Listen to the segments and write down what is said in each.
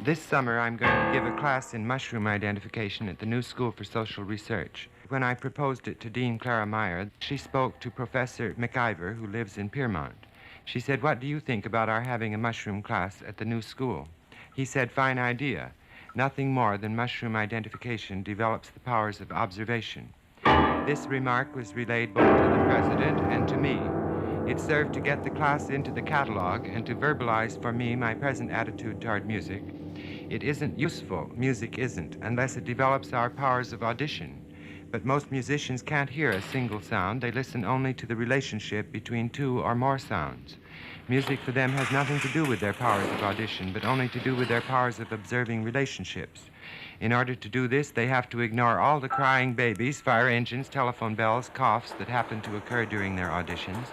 This summer, I'm going to give a class in mushroom identification at the New School for Social Research. When I proposed it to Dean Clara Meyer, she spoke to Professor McIver, who lives in Piermont. She said, "What do you think about our having a mushroom class at the new school?" He said, "Fine idea. Nothing more than mushroom identification develops the powers of observation." This remark was relayed both to the president and to me. It served to get the class into the catalog and to verbalize for me my present attitude toward music. It isn't useful, music isn't, unless it develops our powers of audition. But most musicians can't hear a single sound. They listen only to the relationship between two or more sounds. Music for them has nothing to do with their powers of audition, but only to do with their powers of observing relationships. In order to do this, they have to ignore all the crying babies, fire engines, telephone bells, coughs that happen to occur during their auditions.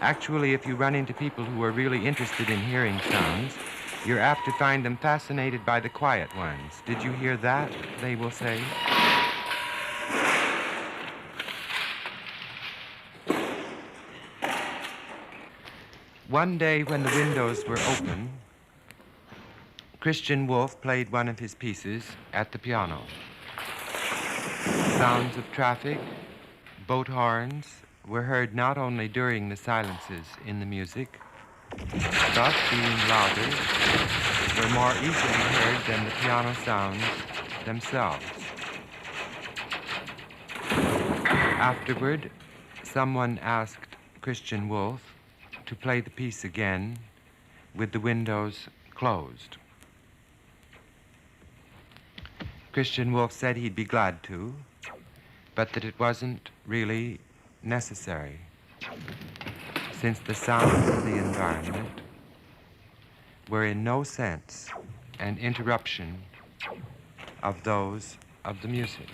Actually, if you run into people who are really interested in hearing sounds, you're apt to find them fascinated by the quiet ones. "Did you hear that?" they will say. One day when the windows were open, Christian Wolff played one of his pieces at the piano. Sounds of traffic, boat horns were heard not only during the silences in the music, but being louder, were more easily heard than the piano sounds themselves. Afterward, someone asked Christian Wolff to play the piece again with the windows closed. Christian Wolff said he'd be glad to, but that it wasn't really necessary, since the sounds of the environment were in no sense an interruption of those of the music.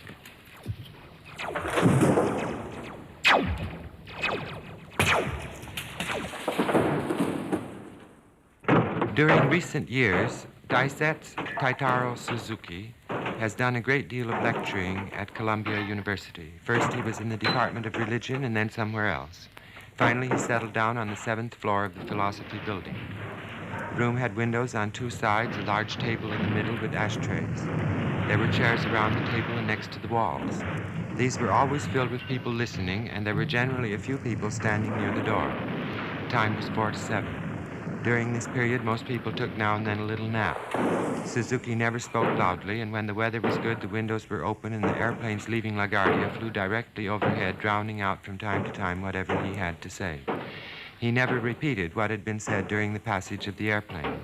During recent years, Daisetsu Taitaro Suzuki has done a great deal of lecturing at Columbia University. First, he was in the Department of Religion and then somewhere else. Finally, he settled down on the 7th floor of the Philosophy Building. The room had windows on two sides, a large table in the middle with ashtrays. There were chairs around the table and next to the walls. These were always filled with people listening, and there were generally a few people standing near the door. The time was 4 to 7. During this period, most people took now and then a little nap. Suzuki never spoke loudly, and when the weather was good, the windows were open and the airplanes leaving LaGuardia flew directly overhead, drowning out from time to time whatever he had to say. He never repeated what had been said during the passage of the airplane.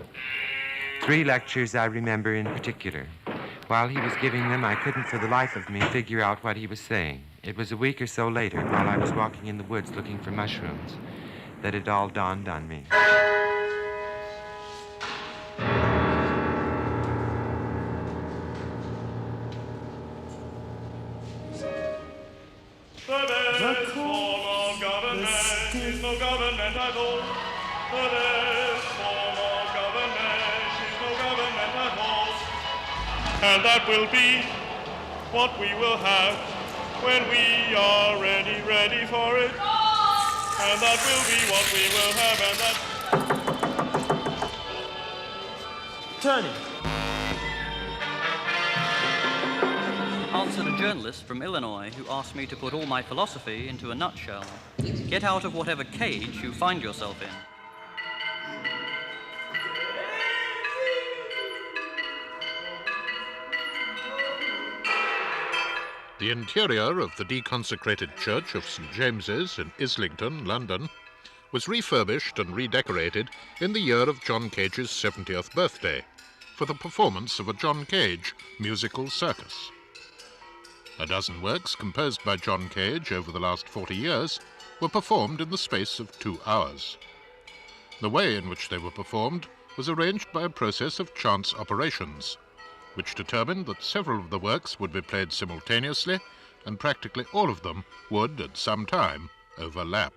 3 lectures I remember in particular. While he was giving them, I couldn't for the life of me figure out what he was saying. It was a week or so later, while I was walking in the woods looking for mushrooms, that it all dawned on me. And that will be what we will have when we are ready for it. And that will be what we will have, and that... Turning. Answered a journalist from Illinois who asked me to put all my philosophy into a nutshell. Get out of whatever cage you find yourself in. The interior of the deconsecrated church of St. James's in Islington, London, was refurbished and redecorated in the year of John Cage's 70th birthday for the performance of a John Cage musical circus. A dozen works composed by John Cage over the last 40 years were performed in the space of 2 hours. The way in which they were performed was arranged by a process of chance operations, which determined that several of the works would be played simultaneously, and practically all of them would, at some time, overlap.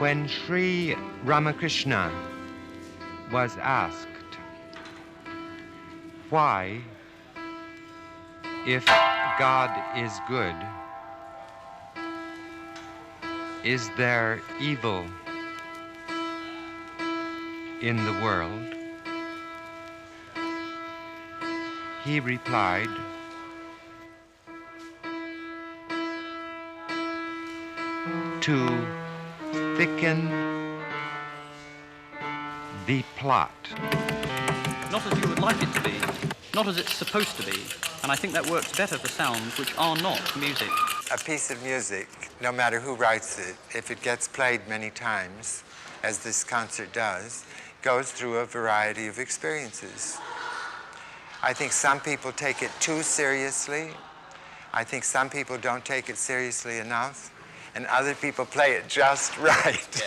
When Sri Ramakrishna was asked why, if God is good, is there evil in the world? He replied, to thicken the plot. Not as you would like it to be, not as it's supposed to be, and I think that works better for sounds which are not music. A piece of music, no matter who writes it, if it gets played many times, as this concert does, goes through a variety of experiences. I think some people take it too seriously. I think some people don't take it seriously enough, and other people play it just right.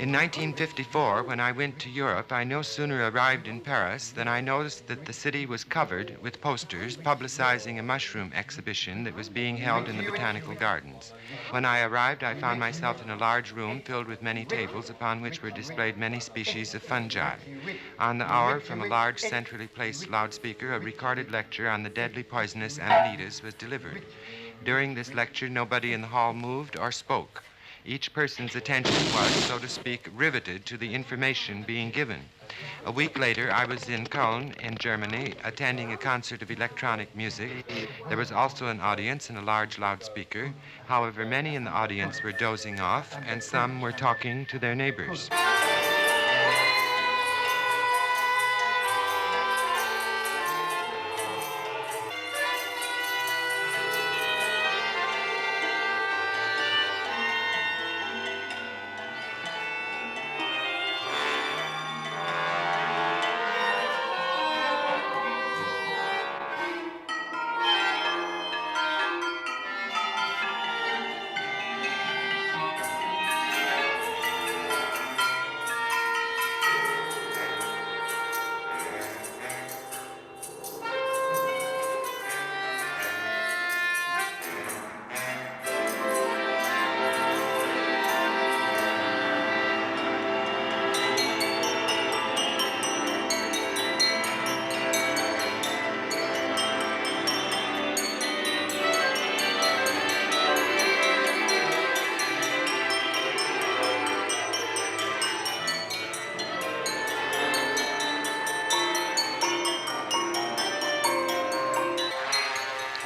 In 1954, when I went to Europe, I no sooner arrived in Paris than I noticed that the city was covered with posters publicizing a mushroom exhibition that was being held in the Botanical Gardens. When I arrived, I found myself in a large room filled with many tables upon which were displayed many species of fungi. On the hour, from a large centrally placed loudspeaker, a recorded lecture on the deadly poisonous amanitas was delivered. During this lecture, nobody in the hall moved or spoke. Each person's attention was, so to speak, riveted to the information being given. A week later, I was in Köln, in Germany, attending a concert of electronic music. There was also an audience and a large loudspeaker. However, many in the audience were dozing off, and some were talking to their neighbors.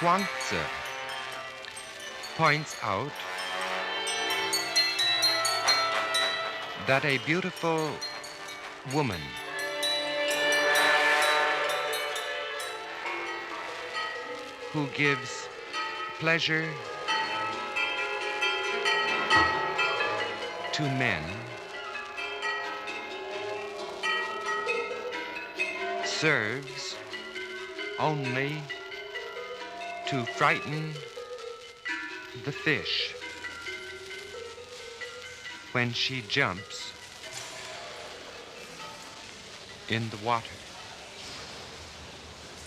Kwanzaa points out that a beautiful woman who gives pleasure to men serves only to frighten the fish when she jumps in the water.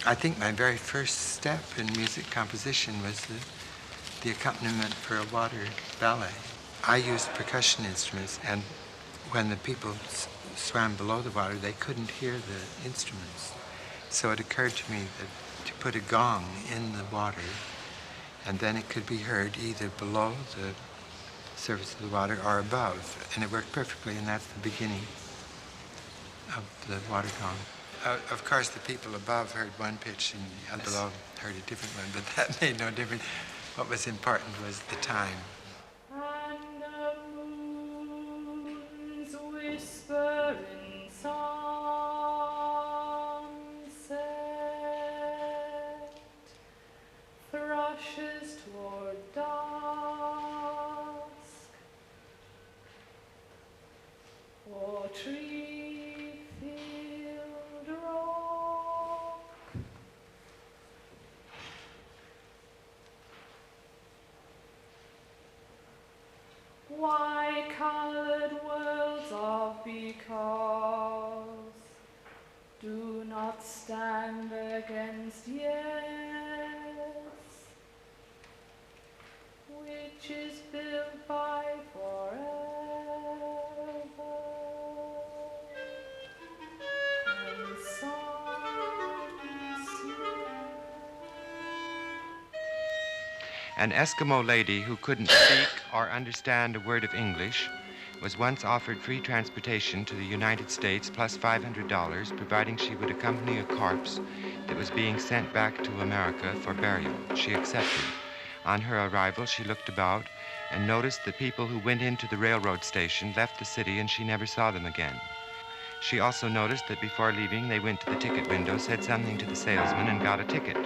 I think my very first step in music composition was the accompaniment for a water ballet. I used percussion instruments, and when the people swam below the water, they couldn't hear the instruments. So it occurred to me that to put a gong in the water, and then it could be heard either below the surface of the water or above. And it worked perfectly, and that's the beginning of the water gong. Of course, the people above heard one pitch and below heard a different one, but that made no difference. What was important was the time. And the moon's whispering sunset thrushes toward dusk, or tree-filled rock. Why-colored worlds of because do not stand against yes, which is built by forever, and An Eskimo lady who couldn't speak or understand a word of English was once offered free transportation to the United States plus $500, providing she would accompany a corpse that was being sent back to America for burial. She accepted. On her arrival, she looked about and noticed that people who went into the railroad station left the city and she never saw them again. She also noticed that before leaving, they went to the ticket window, said something to the salesman, and got a ticket.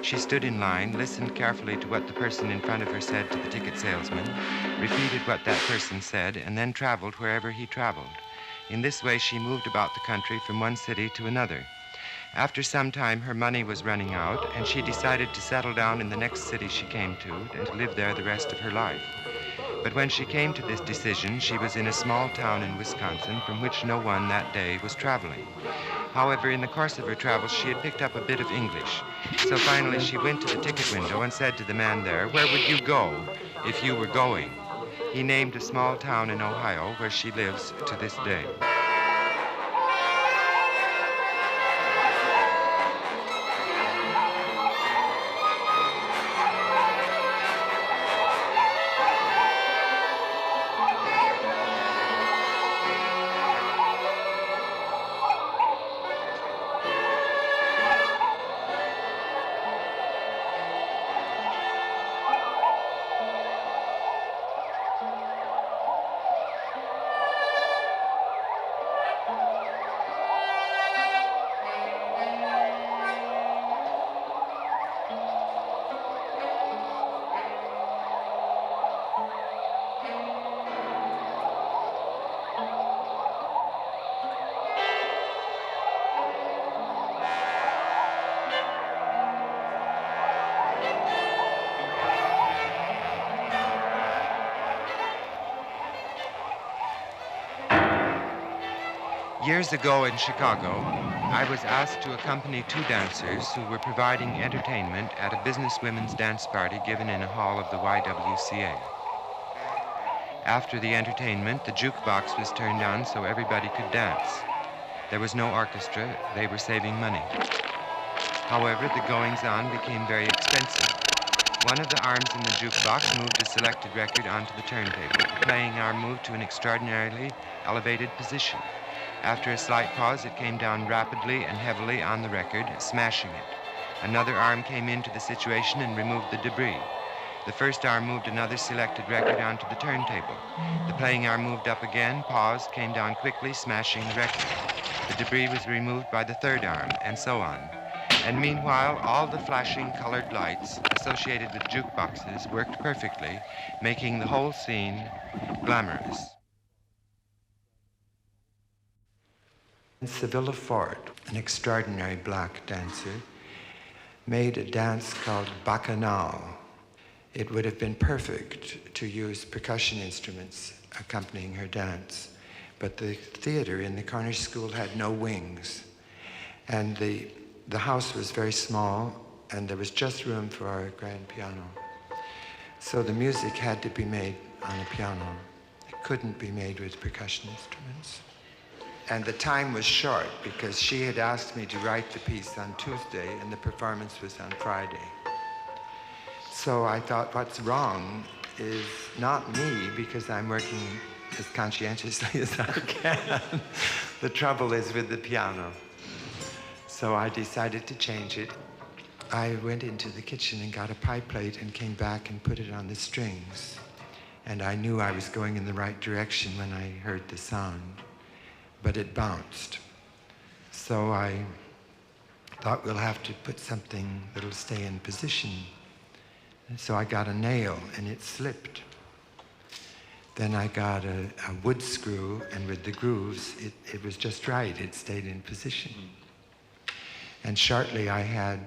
She stood in line, listened carefully to what the person in front of her said to the ticket salesman, repeated what that person said, and then traveled wherever he traveled. In this way, she moved about the country from one city to another. After some time, her money was running out, and she decided to settle down in the next city she came to and to live there the rest of her life. But when she came to this decision, she was in a small town in Wisconsin from which no one that day was traveling. However, in the course of her travels, she had picked up a bit of English. So finally, she went to the ticket window and said to the man there, "Where would you go if you were going?" He named a small town in Ohio where she lives to this day. Years ago in Chicago, I was asked to accompany two dancers who were providing entertainment at a businesswomen's dance party given in a hall of the YWCA. After the entertainment, the jukebox was turned on so everybody could dance. There was no orchestra. They were saving money. However, the goings-on became very expensive. One of the arms in the jukebox moved a selected record onto the turntable. The playing arm moved to an extraordinarily elevated position. After a slight pause, it came down rapidly and heavily on the record, smashing it. Another arm came into the situation and removed the debris. The first arm moved another selected record onto the turntable. The playing arm moved up again, paused, came down quickly, smashing the record. The debris was removed by the third arm, and so on. And meanwhile, all the flashing colored lights associated with jukeboxes worked perfectly, making the whole scene glamorous. Sibylla Ford, an extraordinary black dancer, made a dance called Bacchanal. It would have been perfect to use percussion instruments accompanying her dance, but the theater in the Cornish School had no wings, and the The house was very small, and there was just room for our grand piano. So the music had to be made on a piano. It couldn't be made with percussion instruments. And the time was short because she had asked me to write the piece on Tuesday and the performance was on Friday. So I thought what's wrong is not me because I'm working as conscientiously as I can. The trouble is with the piano. So I decided to change it. I went into the kitchen and got a pie plate and came back and put it on the strings. And I knew I was going in the right direction when I heard the sound, but it bounced. So I thought we'll have to put something that'll stay in position. And so I got a nail and it slipped. Then I got a wood screw, and with the grooves, it was just right. It stayed in position. And shortly I had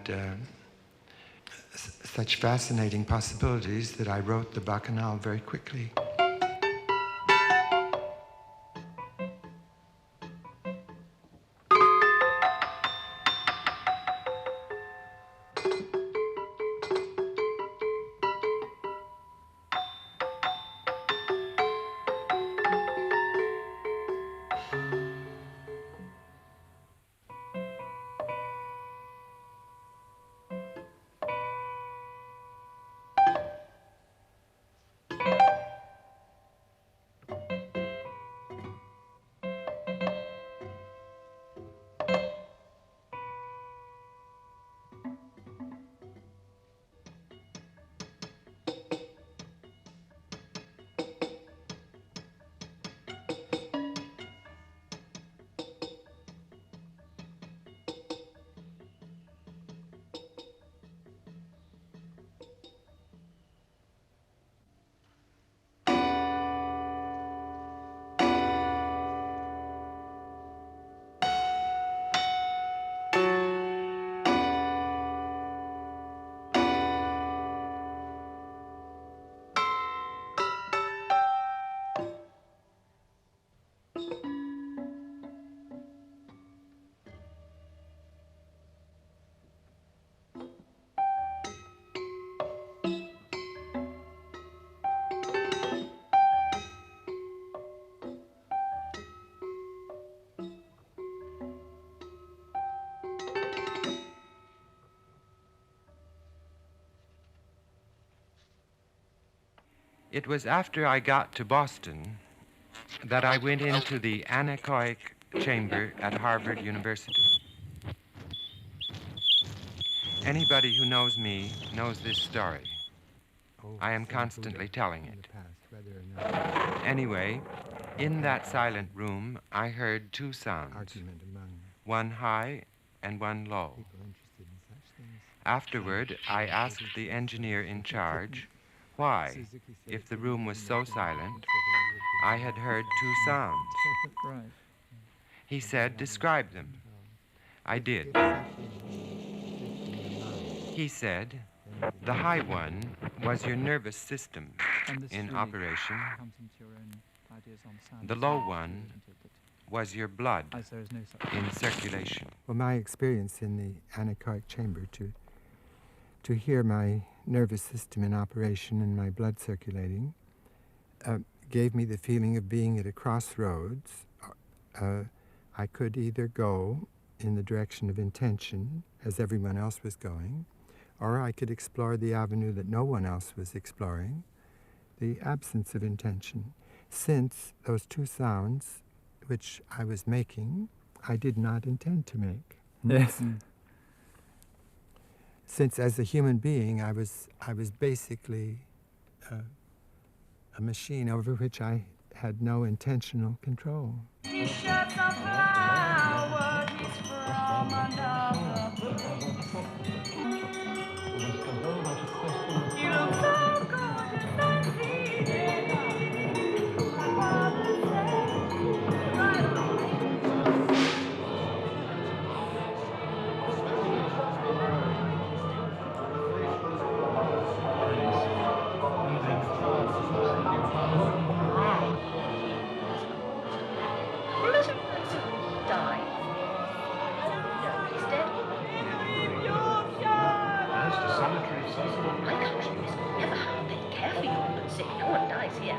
such fascinating possibilities that I wrote the Bacchanal very quickly. It was after I got to Boston that I went into the anechoic chamber at Harvard University. Anybody who knows me knows this story. I am constantly telling it. Anyway, in that silent room, I heard two sounds, one high and one low. Afterward, I asked the engineer in charge why, if the room was so silent, I had heard two sounds. Right. He said, describe them. I did. He said, the high one was your nervous system in operation. The low one was your blood in circulation. Well, my experience in the anechoic chamber to hear my nervous system in operation and my blood circulating gave me the feeling of being at a crossroads. I could either go in the direction of intention, as everyone else was going, or I could explore the avenue that no one else was exploring, the absence of intention, since those two sounds which I was making, I did not intend to make. Yes. Since as a human being, I was basically a machine over which I had no intentional control. He sheds a flower, he's from another book. You look so gorgeous and sweet. My father said, right away. see. No one dies here.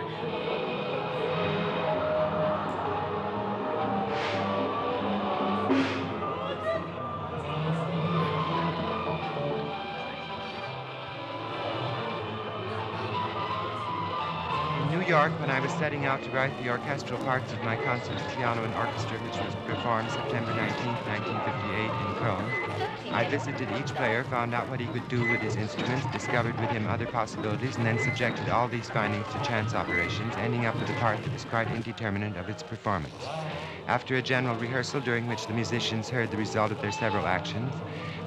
In New York, when I was setting out to write the orchestral parts of my concert piano and orchestra, which was performed September 19, 1958 in Cologne, I visited each player, found out what he could do with his instruments, discovered with him other possibilities, and then subjected all these findings to chance operations, ending up with a part that was quite indeterminate of its performance. After a general rehearsal during which the musicians heard the result of their several actions,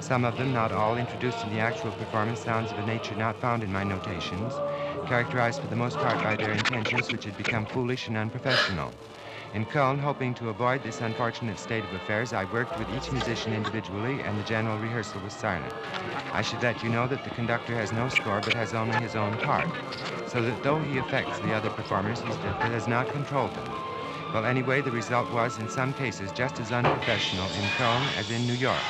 some of them, not all, introduced in the actual performance sounds of a nature not found in my notations, characterized for the most part by their intentions, which had become foolish and unprofessional. In Cologne, hoping to avoid this unfortunate state of affairs, I worked with each musician individually, and the general rehearsal was silent. I should let you know that the conductor has no score but has only his own part, so that though he affects the other performers, he does not control them. Well, anyway, the result was, in some cases, just as unprofessional in Cologne as in New York.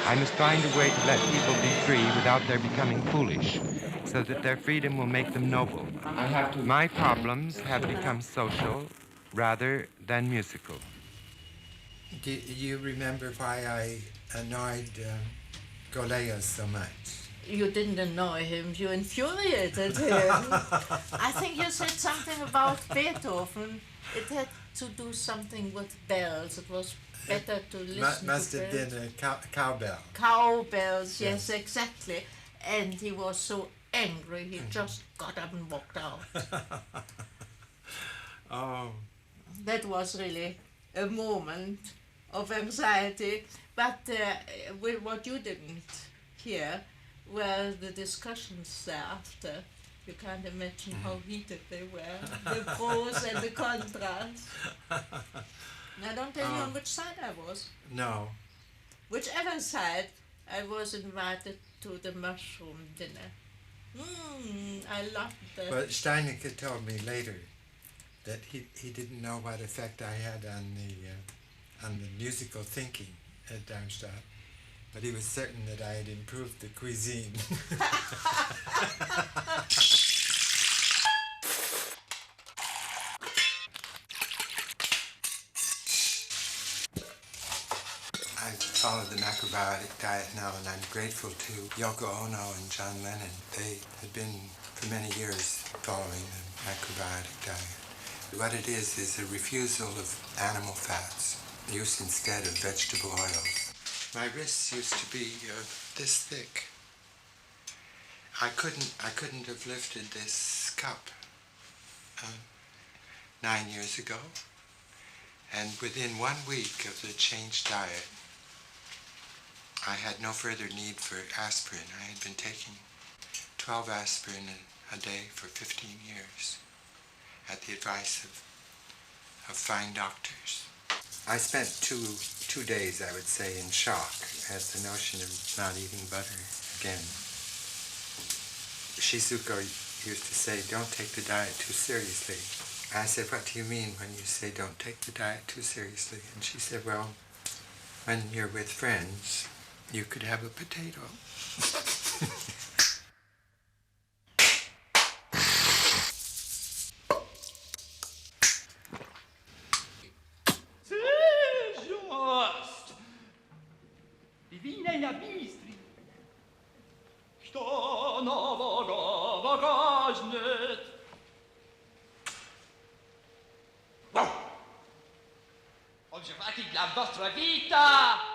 I must find a way to let people be free without their becoming foolish, so that their freedom will make them noble. My problems have become social rather than musical. Do you remember why I annoyed Golea so much? You didn't annoy him, you infuriated him. I think you said something about Beethoven. It had to do something with bells. It was better to listen must to have bells. been a cowbell. Cowbells, yes, exactly. And he was so angry, he just got up and walked out. Oh. That was really a moment of anxiety. But what you didn't hear were the discussions thereafter. You can't imagine how heated they were, the pros and the contras. Now don't tell me on which side I was. No. Whichever side, I was invited to the mushroom dinner. I loved that. But Steinicke told me later that he didn't know what effect I had on the musical thinking at Darmstadt, but he was certain that I had improved the cuisine. I follow the macrobiotic diet now, and I'm grateful to Yoko Ono and John Lennon. They had been for many years following the macrobiotic diet. What it is a refusal of animal fats, use instead of vegetable oils. My wrists used to be this thick. I couldn't have lifted this cup 9 years ago, and within 1 week of the changed diet, I had no further need for aspirin. I had been taking 12 aspirin a day for 15 years at the advice of fine doctors. I spent two days, I would say, in shock at the notion of not eating butter again. Shizuko used to say, don't take the diet too seriously. I said, what do you mean when you say don't take the diet too seriously? And she said, well, when you're with friends, you could have a potato. Je fatigue la vostra vita!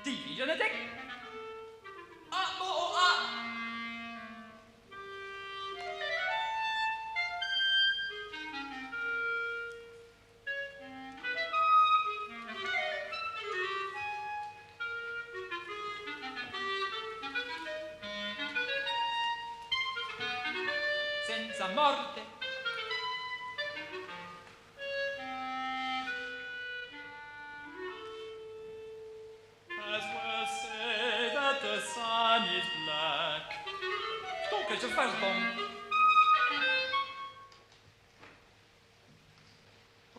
Divisionetech. A, mo, a. sa morte. As well say that the sun is black. Stalkers of Fuzzbomb.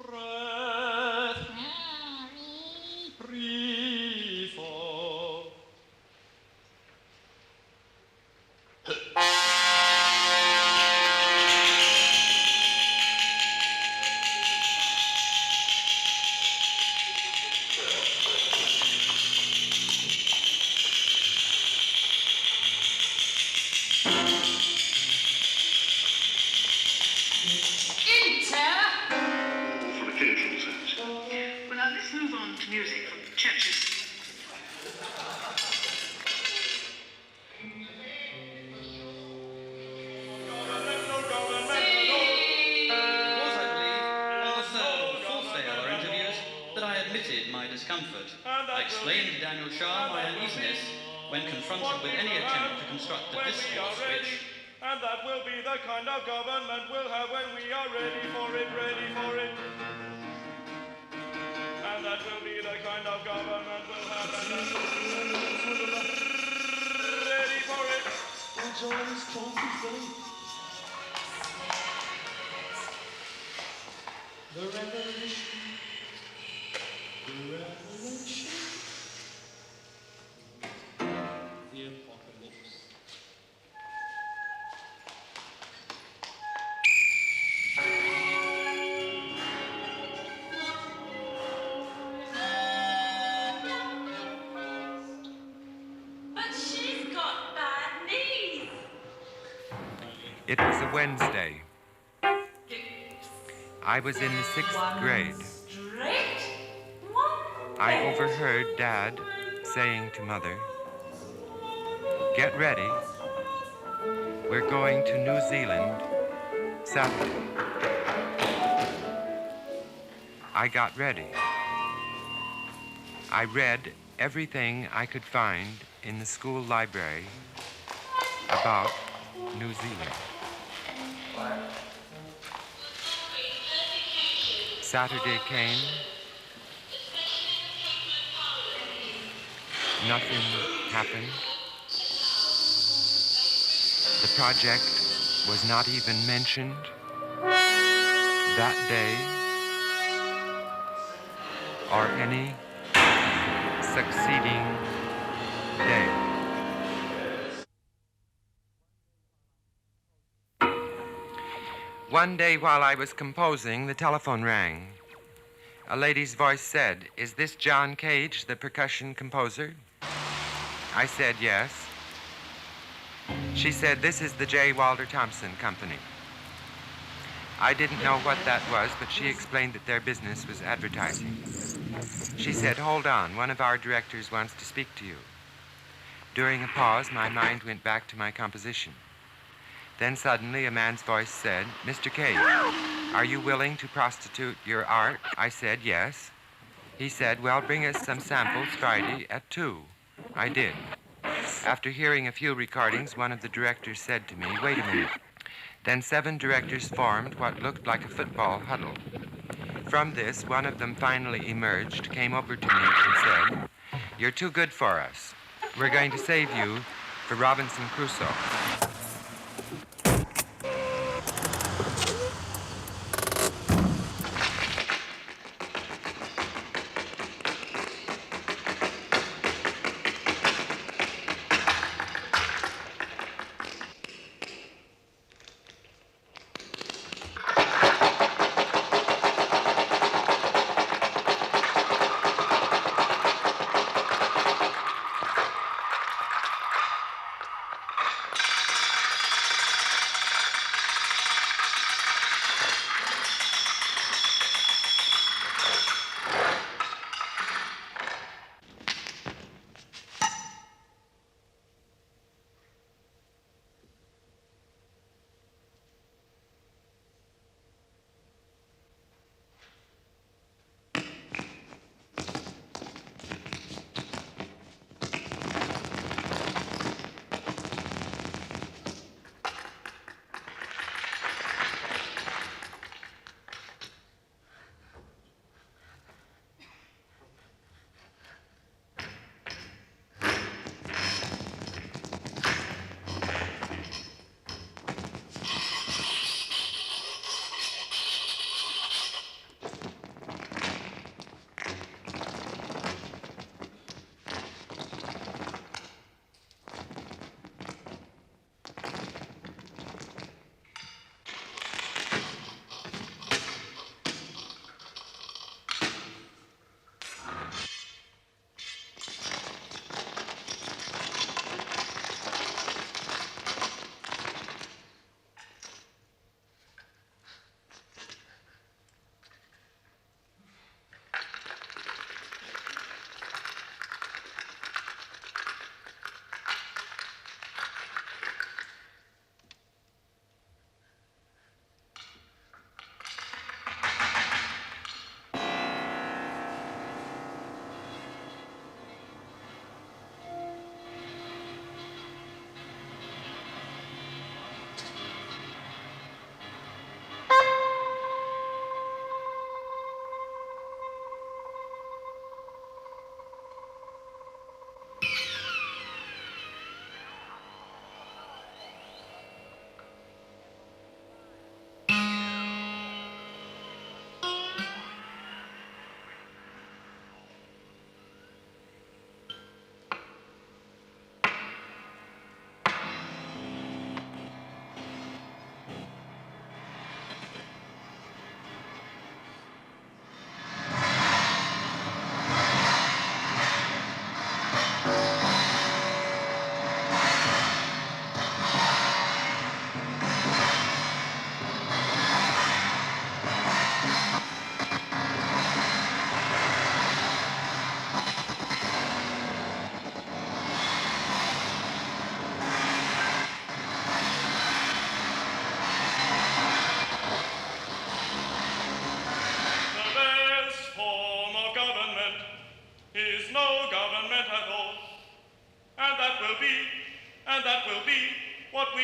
Breath, breathe for. Well, now let's move on to music from churches. It was, I believe, on the third or fourth day of our interviews that I admitted my discomfort. I explained to Daniel Shah my uneasiness when confronted with any attempt to construct a discourse which, And that will be the kind of government we'll have when we are ready for it, ready for it. And that will be the kind of government we'll have, and that will be ready for it. The revolution. The revolution. The apocalypse. But she's got bad knees. It was a Wednesday. I was in the 6th grade. Straight. One. I overheard Dad saying to Mother, "Get ready. We're going to New Zealand Saturday." I got ready. I read everything I could find in the school library about New Zealand. Saturday came. Nothing happened. The project was not even mentioned that day or any succeeding day. One day while I was composing, the telephone rang. A lady's voice said, "Is this John Cage, the percussion composer?" I said yes. She said, "This is the J. Walter Thompson Company." I didn't know what that was, but she explained that their business was advertising. She said, "Hold on, one of our directors wants to speak to you." During a pause, my mind went back to my composition. Then suddenly a man's voice said, "Mr. Cage, are you willing to prostitute your art?" I said yes. He said, "Well, bring us some samples Friday at 2. I did. After hearing a few recordings, one of the directors said to me, "Wait a minute." Then 7 directors formed what looked like a football huddle. From this, one of them finally emerged, came over to me and said, "You're too good for us. We're going to save you for Robinson Crusoe."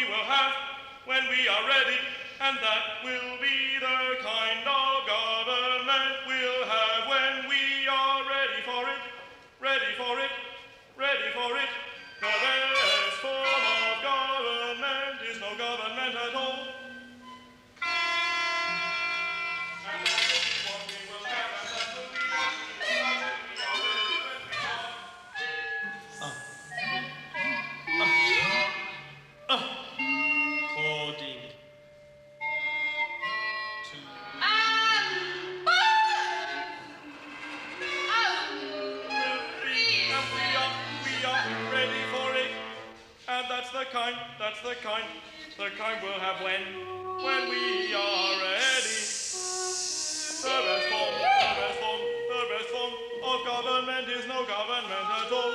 we will have when we are ready, and that will be the kind of government we'll have when we are ready for it, ready for it, ready for it. The best form of government is no government at all. And that will be what we will have, and that will be what we will have when we are ready, when we are. According to We are ready for it. And that's the kind we'll have when we are ready. The best form of government is no government at all.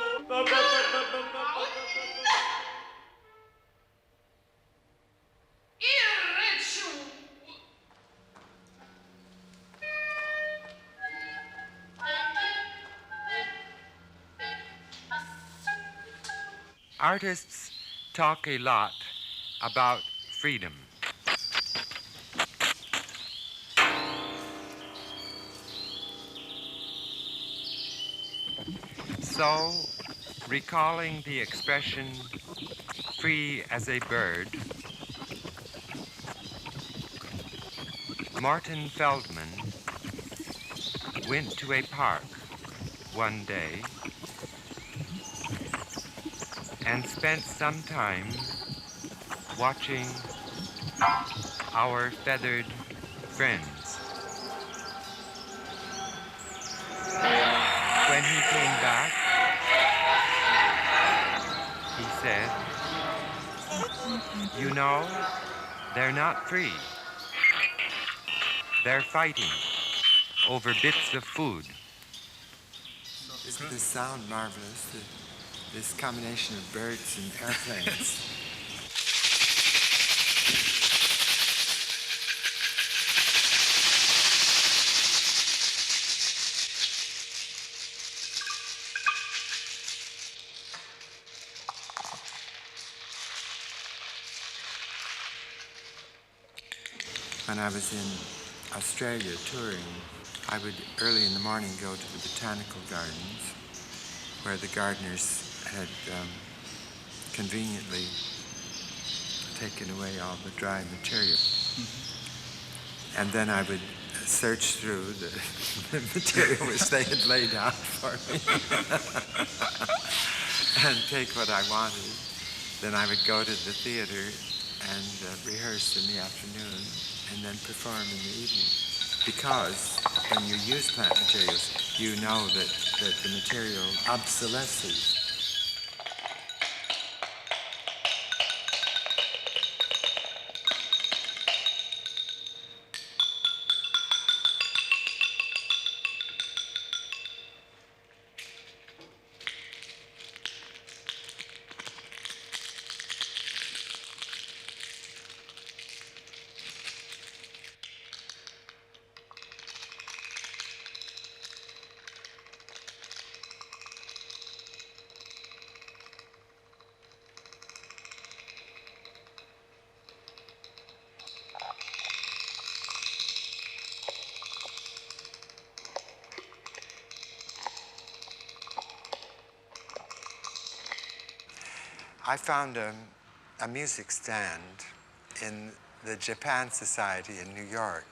Artists talk a lot about freedom. So, recalling the expression free as a bird, Martin Feldman went to a park one day and spent some time watching our feathered friends. When he came back, he said, "You know, they're not free. They're fighting over bits of food." Isn't this sound marvelous? This combination of birds and airplanes. When I was in Australia touring, I would early in the morning go to the botanical gardens where the gardeners had conveniently taken away all the dry material. And then I would search through the material which they had laid out for me and take what I wanted. Then I would go to the theater and rehearse in the afternoon and then perform in the evening. Because when you use plant materials, you know that the material obsolesces. I found a music stand in the Japan Society in New York,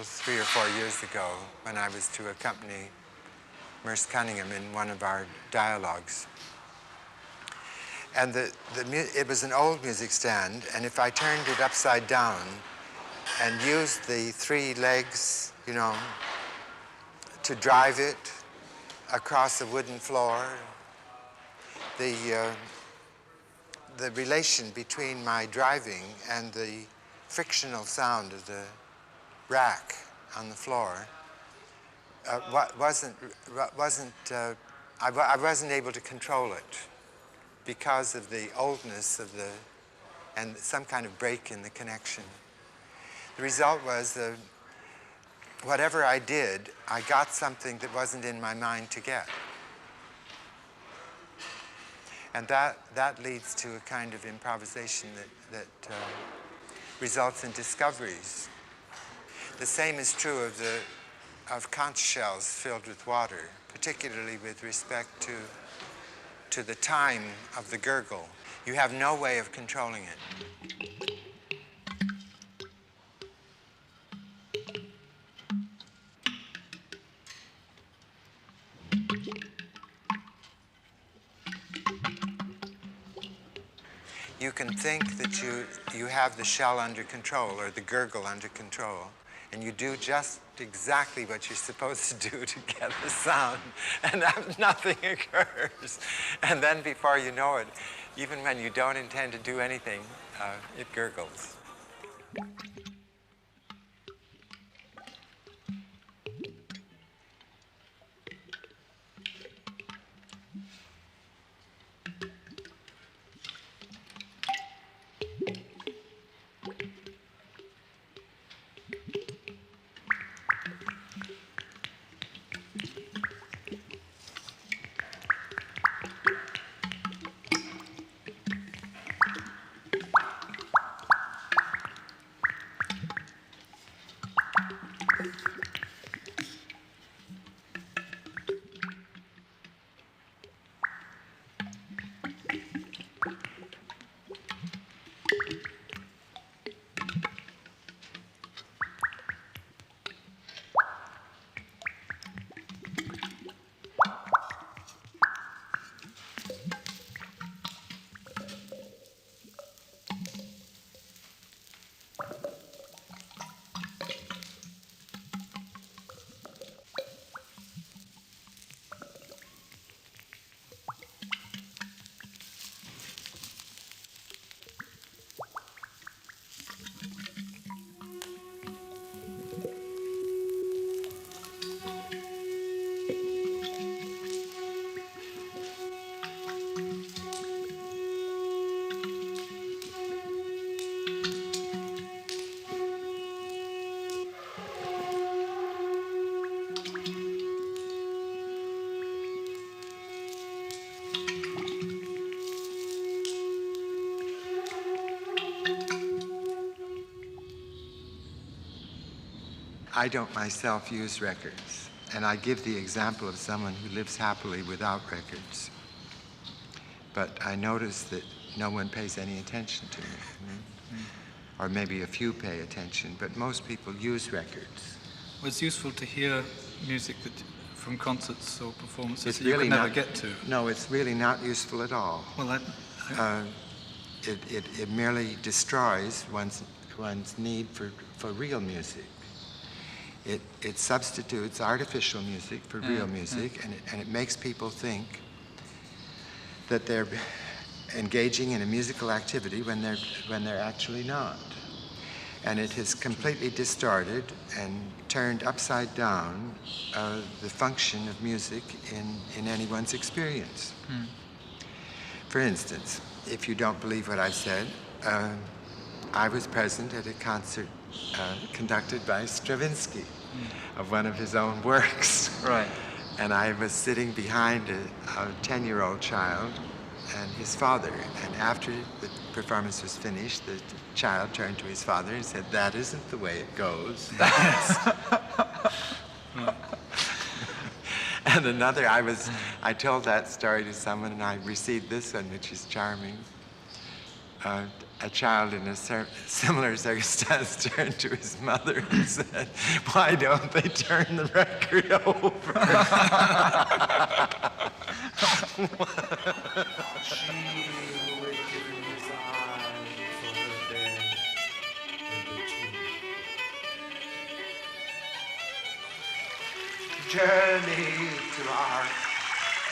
3 or 4 years ago, when I was to accompany Merce Cunningham in one of our dialogues. And it was an old music stand, and if I turned it upside down and used the 3 legs, you know, to drive it across a wooden floor, the relation between my driving and the frictional sound of the rack on the floor I wasn't able to control it because of the oldness of and some kind of break in the connection. The result was whatever I did, I got something that wasn't in my mind to get. And that leads to a kind of improvisation that results in discoveries. The same is true of conch shells filled with water, particularly with respect to the time of the gurgle. You have no way of controlling it. You can think that you have the shell under control or the gurgle under control, and you do just exactly what you're supposed to do to get the sound, and nothing occurs. And then before you know it, even when you don't intend to do anything, it gurgles. I don't myself use records, and I give the example of someone who lives happily without records. But I notice that no one pays any attention to me. Or maybe a few pay attention, but most people use records. Well, it's useful to hear music from concerts or performances It's that you really could never not, get to. No, it's really not useful at all. Well, it merely destroys one's need for real music. It substitutes artificial music for real music, and it makes people think that they're engaging in a musical activity when they're actually not. And it has completely distorted and turned upside down the function of music in anyone's experience. For instance, if you don't believe what I've said, I was present at a concert conducted by Stravinsky of one of his own works. Right. And I was sitting behind a 10-year-old child and his father. And after the performance was finished, the child turned to his father and said, "That isn't the way it goes." And another, I told that story to someone, and I received this one, which is charming. A child in a similar circumstance turned to his mother and said, "Why don't they turn the record over?" Journey to art,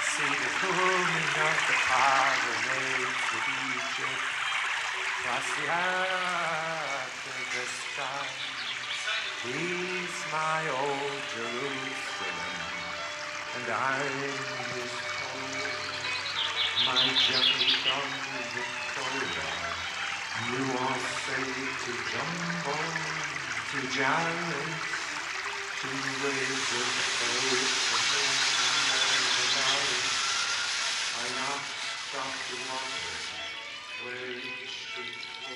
see the coolning of the parades of Egypt, cross the arc of the sky. He's my old Jerusalem, and I'm his cold, my junkie from Victoria. You all say to jumbo, to giants, to waves of faith, and then I knocked off to wonder where each should go,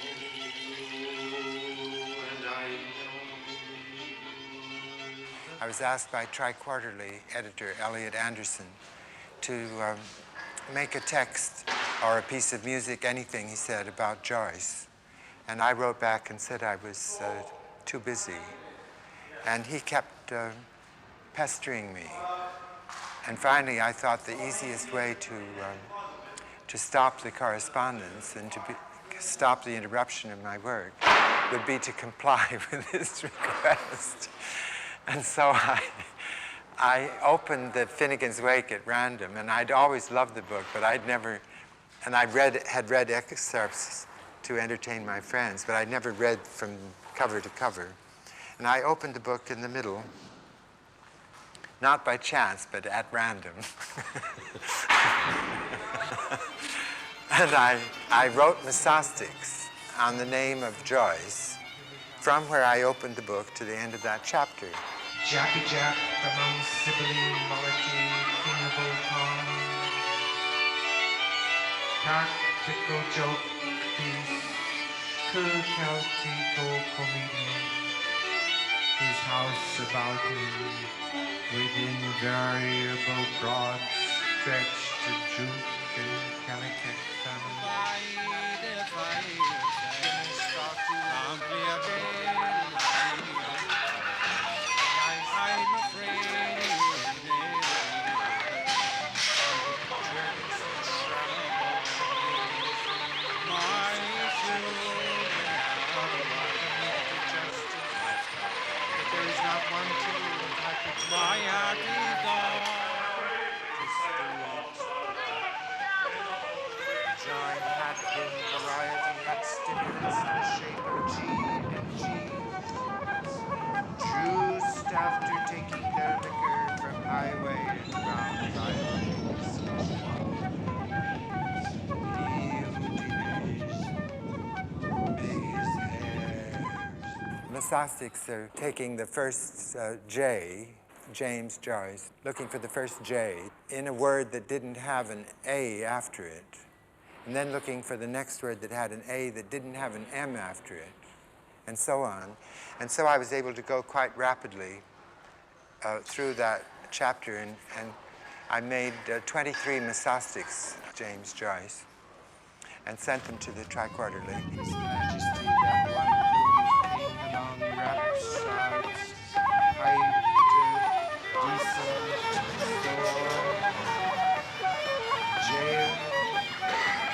and I know. I was asked by Tri-Quarterly editor Elliot Anderson to make a text or a piece of music, anything he said, about Joyce. And I wrote back and said I was too busy. And he kept pestering me. And finally, I thought the easiest way to stop the correspondence and to stop the interruption of my work would be to comply with his request. And so I opened the Finnegan's Wake at random, and I'd always loved the book, but I'd never, and I had read excerpts to entertain my friends, but I'd never read from cover to cover. And I opened the book in the middle, not by chance, but at random. And I wrote Misostics on the name of Joyce from where I opened the book to the end of that chapter. Jappy Jap among Sibylline monarchy, king of old Kong. Practical joke piece, cool Celtico comedian. His house about him, within variable broad stretch to juke and calicut family. I'm afraid there is not one tool I could my happy dog. Joy had been variety, had stimulants in the shape of G and G. Juiced after taking their liquor from highway and round byways. Misostics are taking the first J, James Joyce, looking for the first J in a word that didn't have an A after it, and then looking for the next word that had an A that didn't have an M after it, and so on. And so I was able to go quite rapidly through that chapter, and I made 23 Misostics, James Joyce, and sent them to the Tri-Quarterly. His Majesty, that one king among rhapsods, hyped, decent, store, jail,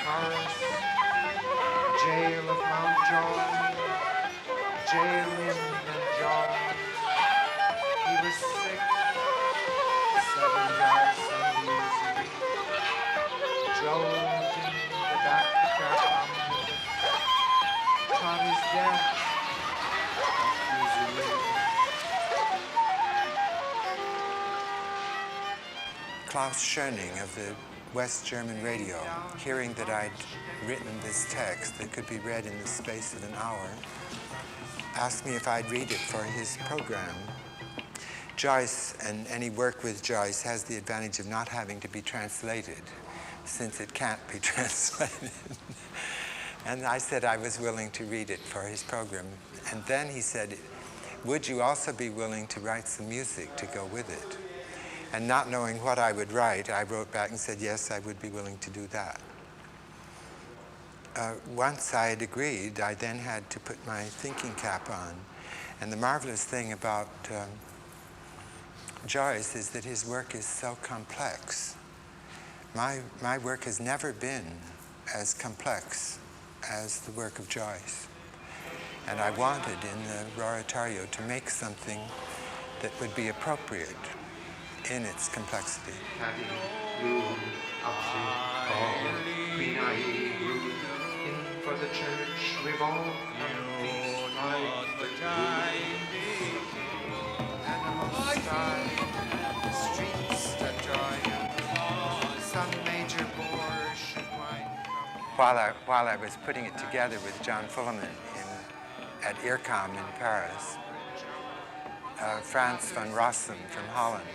Horace, jail of Mount John, jail him and John. He was sick, 7 guys, 7 years a week, jolted in the back trap omnibus, caught his death, Klaus Schoening of the West German radio, hearing that I'd written this text that could be read in the space of an hour, asked me if I'd read it for his program. Joyce and any work with Joyce has the advantage of not having to be translated, since it can't be translated. And I said I was willing to read it for his program. And then he said, would you also be willing to write some music to go with it? And not knowing what I would write, I wrote back and said, yes, I would be willing to do that. Once I had agreed, I then had to put my thinking cap on. And the marvelous thing about Joyce is that his work is so complex. My work has never been as complex as the work of Joyce. And I wanted in the Roratorio to make something that would be appropriate in its complexity. In for the church, revolve animals die, the streets that dry, some major bore should wind from. While I was putting it together with John Fullerman at IRCAM in Paris, Frans van Rossum from Holland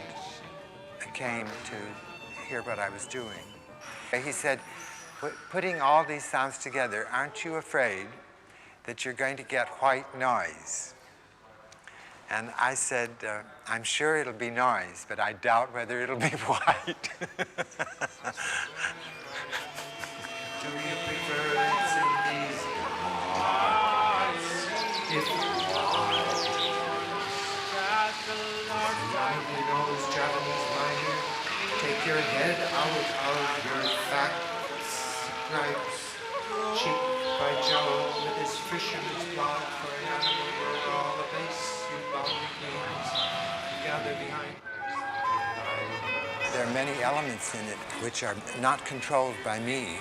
came to hear what I was doing. He said, Putting all these sounds together, aren't you afraid that you're going to get white noise? And I said, I'm sure it'll be noise, but I doubt whether it'll be white. Do you prefer it in these parts? If lively nose, Japanese miner, take your head out of your fat stripes, cheek by Joe with his fisherman's blog for an animal you're all a base, you bound kings, gather behind. There are many elements in it which are not controlled by me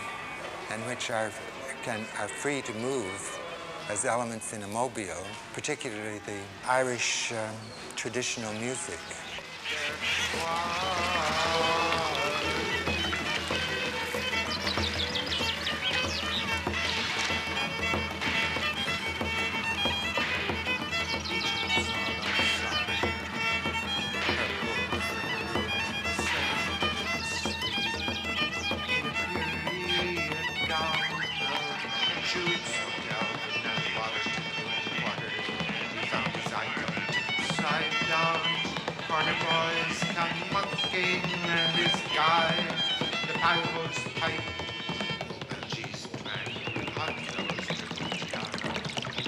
and which are free to move as elements in a mobile, particularly the Irish traditional music. Corner boys come mucking his guy, the pipe's pipe, and she's drank hot nose to tiara.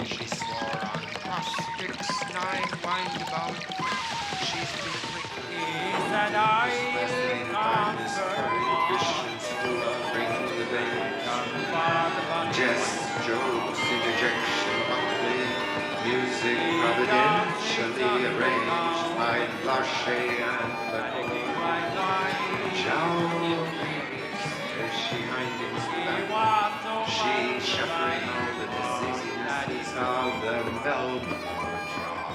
She swore on prospects, 9 wind about. She's been quick. That I bring the baby come. Jest, jokes, interjection, monthly music providentially arranged. By Larche and the as she hindings back, she shuffling all the diseases of the Melbourne jar.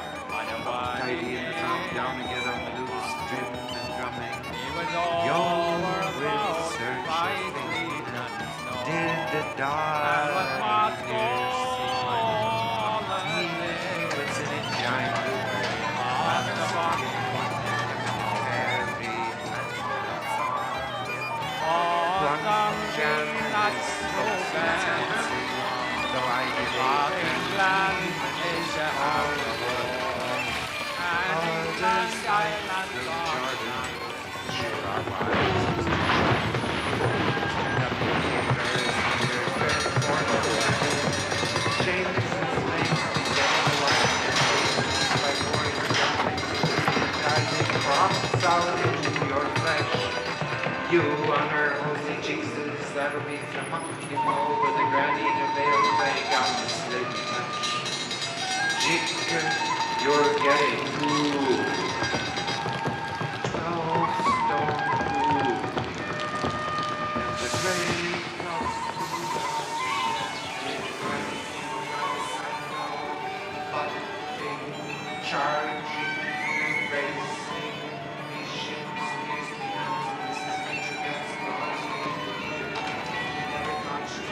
Tidy in the top, down again on the loose, trim and drumming. Your will searching, did the dark he puts in a giant solid into your flesh. You on her hosey cheeses, that'll be from up you go with a granny to veil leg on the slit touch. Jig, you're getting cool. 12 stone cool. And the great charging, racing, missions, this is intricate, never conscious,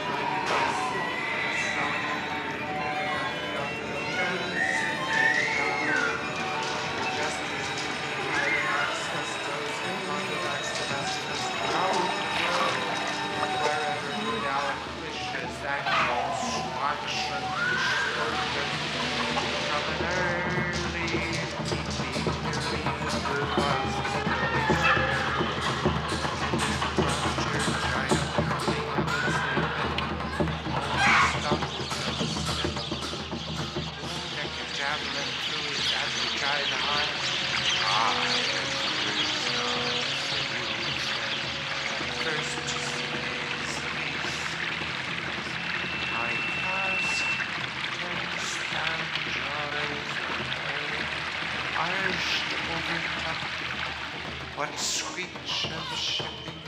What screech of shipping,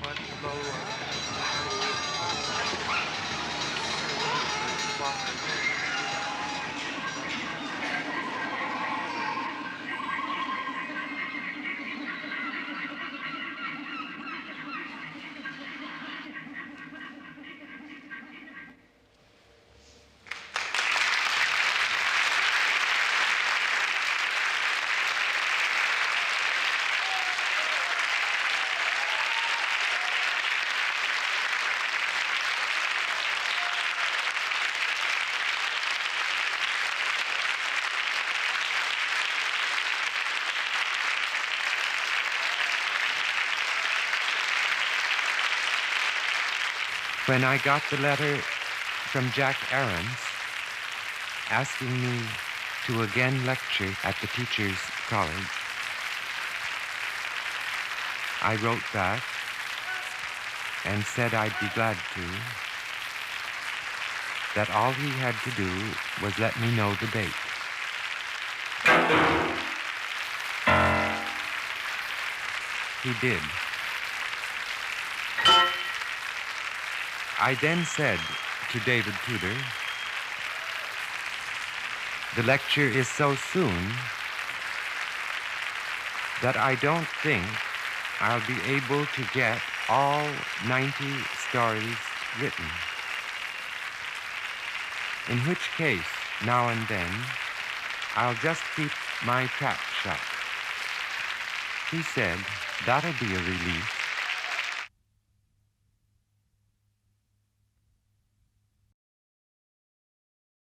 what blow When I got the letter from Jack Aarons asking me to again lecture at the Teachers' College, I wrote back and said I'd be glad to, that all he had to do was let me know the date. He did. I then said to David Tudor, the lecture is so soon that I don't think I'll be able to get all 90 stories written. In which case, now and then, I'll just keep my trap shut. He said, that'll be a relief.